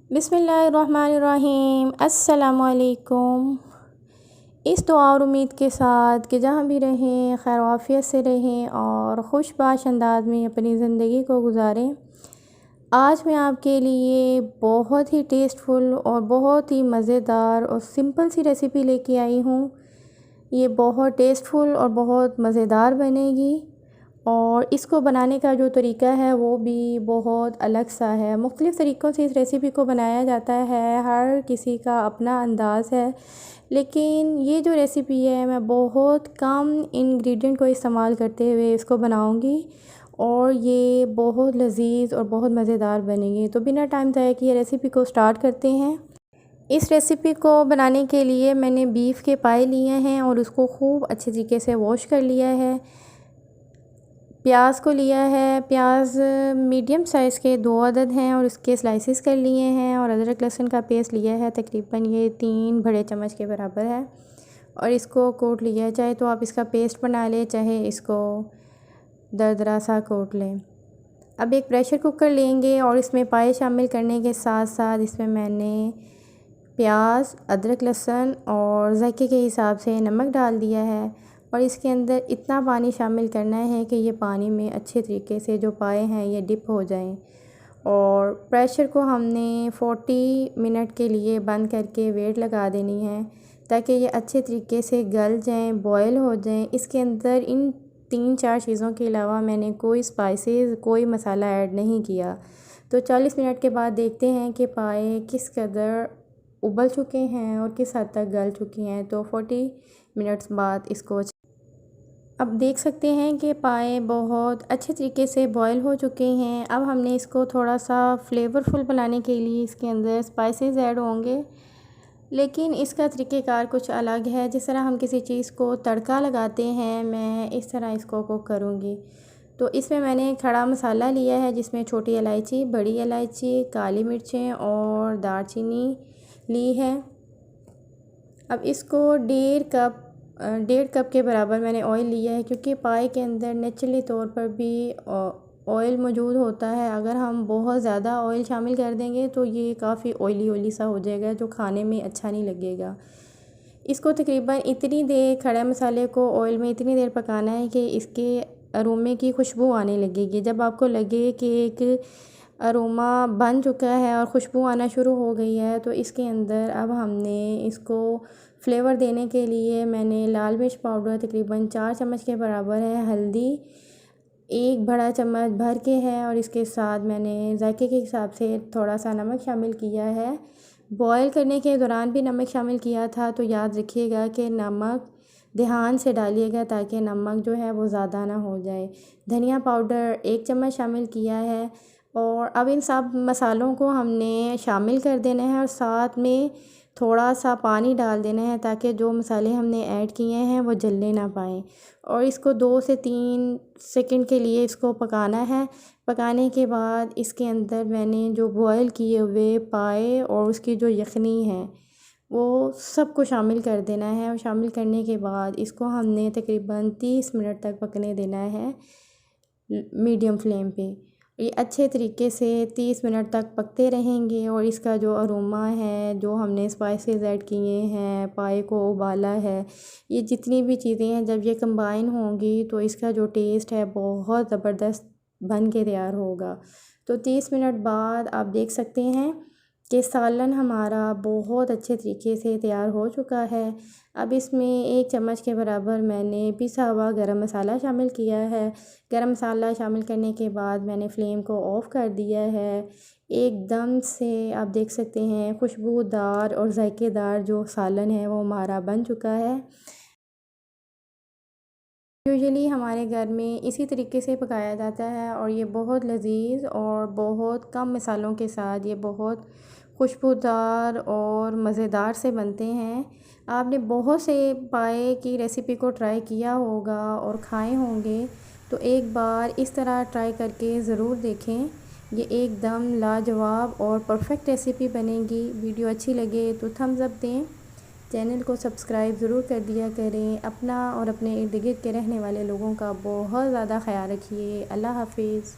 बिस्मिल्लाहिर्रहमानिर्रहीम। अस्सलामुअलैकुम। इस दुआ और उम्मीद के साथ कि जहाँ भी रहें खैर आफियत से रहें और खुशबाश अंदाज में अपनी ज़िंदगी को गुजारें। आज मैं आपके लिए बहुत ही टेस्टफुल और बहुत ही मज़ेदार और सिंपल सी रेसिपी लेके आई हूँ। ये बहुत टेस्टफुल और बहुत मज़ेदार बनेगी और इसको बनाने का जो तरीका है वो भी बहुत अलग सा है। मुख्तलिफ़ तरीक़ों से इस रेसिपी को बनाया जाता है, हर किसी का अपना अंदाज़ है, लेकिन ये जो रेसिपी है मैं बहुत कम इंग्रेडिएंट को इस्तेमाल करते हुए इसको बनाऊंगी और ये बहुत लज़ीज़ और बहुत मज़ेदार बनेगी। तो बिना टाइम ज़ाया किए रेसिपी को स्टार्ट करते हैं। इस रेसिपी को बनाने के लिए मैंने बीफ के पाए लिए हैं और उसको खूब अच्छे तरीके से वॉश कर लिया है। प्याज को लिया है, प्याज मीडियम साइज़ के 2 अदद हैं और उसके स्लाइसेस कर लिए हैं। और अदरक लहसुन का पेस्ट लिया है, तकरीबन ये 3 बड़े चम्मच के बराबर है और इसको कोट लिया। चाहे तो आप इसका पेस्ट बना लें, चाहे इसको दरदरा सा कोट लें। अब एक प्रेशर कुकर लेंगे और इसमें पाए शामिल करने के साथ साथ इसमें मैंने प्याज, अदरक लहसुन और जायके के हिसाब से नमक डाल दिया है और इसके अंदर इतना पानी शामिल करना है कि ये पानी में अच्छे तरीके से जो पाए हैं ये डिप हो जाएं। और प्रेशर को हमने 40 मिनट के लिए बंद करके वेट लगा देनी है ताकि ये अच्छे तरीके से गल जाएं, बॉयल हो जाएं। इसके अंदर इन 3-4 चीज़ों के अलावा मैंने कोई स्पाइसेस, कोई मसाला ऐड नहीं किया। तो 40 मिनट के बाद देखते हैं कि पाए किस कदर उबल चुके हैं और किस हद तक गल चुकी हैं। तो 40 मिनट्स बाद इसको अब देख सकते हैं कि पाए बहुत अच्छे तरीके से बॉयल हो चुके हैं। अब हमने इसको थोड़ा सा फ्लेवरफुल बनाने के लिए इसके अंदर स्पाइसेस ऐड होंगे, लेकिन इसका तरीक़ेकार कुछ अलग है। जिस तरह हम किसी चीज़ को तड़का लगाते हैं, मैं इस तरह इसको कुक करूँगी। तो इसमें मैंने खड़ा मसाला लिया है जिसमें छोटी इलायची, बड़ी इलायची, काली मिर्चें और दालचीनी ली है। अब इसको 1.5 कप के बराबर मैंने ऑयल लिया है, क्योंकि पाए के अंदर नेचुरली तौर पर भी ऑयल मौजूद होता है। अगर हम बहुत ज़्यादा ऑयल शामिल कर देंगे तो ये काफ़ी ऑयली सा हो जाएगा, जो खाने में अच्छा नहीं लगेगा। इसको तकरीबन इतनी देर, खड़े मसाले को ऑयल में इतनी देर पकाना है कि इसके अरोमे की खुशबू आने लगेगी। जब आपको लगे कि एक अरोमा बन चुका है और खुशबू आना शुरू हो गई है, तो इसके अंदर अब हमने इसको फ्लेवर देने के लिए मैंने लाल मिर्च पाउडर तकरीबन 4 चम्मच के बराबर है, हल्दी 1 बड़ा चम्मच भर के है और इसके साथ मैंने जायके के हिसाब से थोड़ा सा नमक शामिल किया है। बॉयल करने के दौरान भी नमक शामिल किया था, तो याद रखिएगा कि नमक ध्यान से डालिएगा ताकि नमक जो है वो ज़्यादा ना हो जाए। धनिया पाउडर 1 चम्मच शामिल किया है और अब इन सब मसालों को हमने शामिल कर देना है और साथ में थोड़ा सा पानी डाल देना है ताकि जो मसाले हमने ऐड किए हैं वो जलने ना पाएँ। और इसको 2 से 3 सेकंड के लिए इसको पकाना है। पकाने के बाद इसके अंदर मैंने जो बॉयल किए हुए पाए और उसकी जो यखनी है वो सब को शामिल कर देना है और शामिल करने के बाद इसको हमने तकरीबन 30 मिनट तक पकने देना है मीडियम फ्लेम पे। ये अच्छे तरीके से 30 मिनट तक पकते रहेंगे और इसका जो अरोमा है, जो हमने स्पाइसेस ऐड किए हैं, पाए को उबाला है, ये जितनी भी चीज़ें हैं जब ये कंबाइन होंगी तो इसका जो टेस्ट है बहुत ज़बरदस्त बन के तैयार होगा। तो 30 मिनट बाद आप देख सकते हैं कि सालन हमारा बहुत अच्छे तरीके से तैयार हो चुका है। अब इसमें 1 चम्मच के बराबर मैंने पिसा हुआ गरम मसाला शामिल किया है। गरम मसाला शामिल करने के बाद मैंने फ्लेम को ऑफ़ कर दिया है। एकदम से आप देख सकते हैं खुशबूदार और जायकेदार जो सालन है वो हमारा बन चुका है। यूजुअली हमारे घर में इसी तरीके से पकाया जाता है और ये बहुत लज़ीज़ और बहुत कम मसालों के साथ ये बहुत खुशबूदार और मज़ेदार से बनते हैं। आपने बहुत से पाए की रेसिपी को ट्राई किया होगा और खाए होंगे, तो एक बार इस तरह ट्राई करके ज़रूर देखें। ये एकदम लाजवाब और परफेक्ट रेसिपी बनेगी। वीडियो अच्छी लगे तो थम्स अप दें। चैनल को सब्सक्राइब ज़रूर कर दिया करें। अपना और अपने इर्द गिर्द के रहने वाले लोगों का बहुत ज़्यादा ख्याल रखिए। अल्लाह हाफिज़।